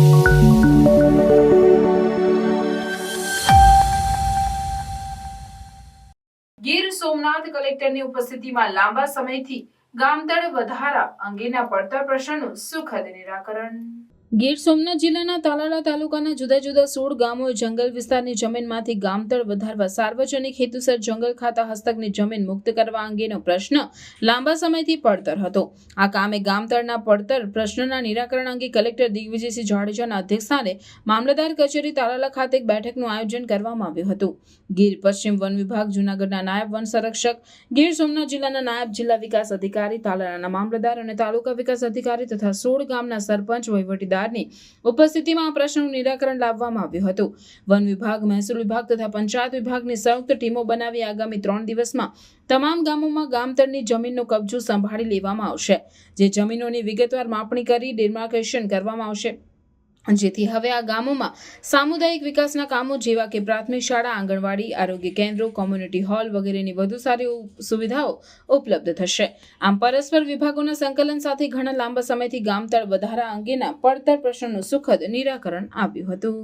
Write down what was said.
ગીર સોમનાથ કલેક્ટરની ઉપસ્થિતિમાં લાંબા સમયથી ગામતળ વધારા અંગેના પડતર પ્રશ્નનું સુખદ નિરાકરણ. ગીર સોમનાથ જિલ્લાના તાલાલા તાલુકાના જુદા જુદા 16 ગામોએ જંગલ વિસ્તારની જમીનમાંથી ગામતળ વધારવા સાર્વજનિક હેતુસર જંગલ ખાતા હસ્તકની જમીન મુક્ત કરવા અંગેનો પ્રશ્ન લાંબા સમયથી પડતર હતો. આ કામે ગામતળના પડતર પ્રશ્નના નિરાકરણ અંગે કલેક્ટર દિગ્વિજયસિંહ જાડેજાના અધ્યક્ષસ્થાને મામલતદાર કચેરી તાલાલા ખાતે એક બેઠકનું આયોજન કરવામાં આવ્યું હતું. ગીર પશ્ચિમ વન વિભાગ, જૂનાગઢના નાયબ વન સંરક્ષક, ગીર સોમનાથ જિલ્લાના નાયબ જિલ્લા વિકાસ અધિકારી, તાલાલાના મામલતદાર અને તાલુકા વિકાસ અધિકારી તથા 16 ગામના સરપંચ, વહીવટીદાર ઉપસ્થિતિમાં આ પ્રશ્નનું નિરાકરણ લાવવામાં આવ્યું હતું. વન વિભાગ, મહેસૂલ વિભાગ તથા પંચાયત વિભાગની સંયુક્ત ટીમો બનાવી આગામી 3 દિવસમાં તમામ ગામોમાં ગામતળની જમીનનો કબજો સંભાળી લેવામાં આવશે. જે જમીનોની વિગતવાર માપણી કરી ડિમાર્કેશન કરવામાં આવશે, જેથી હવે આ ગામોમાં સામુદાયિક વિકાસના કામો જેવા કે પ્રાથમિક શાળા, આંગણવાડી, આરોગ્ય કેન્દ્રો, કોમ્યુનિટી હોલ વગેરેની વધુ સારી સુવિધાઓ ઉપલબ્ધ થશે. આમ પરસ્પર વિભાગોના સંકલન સાથે ઘણા લાંબા સમયથી ગામતળ વધારા અંગેના પડતર પ્રશ્નનું સુખદ નિરાકરણ આવ્યું હતું.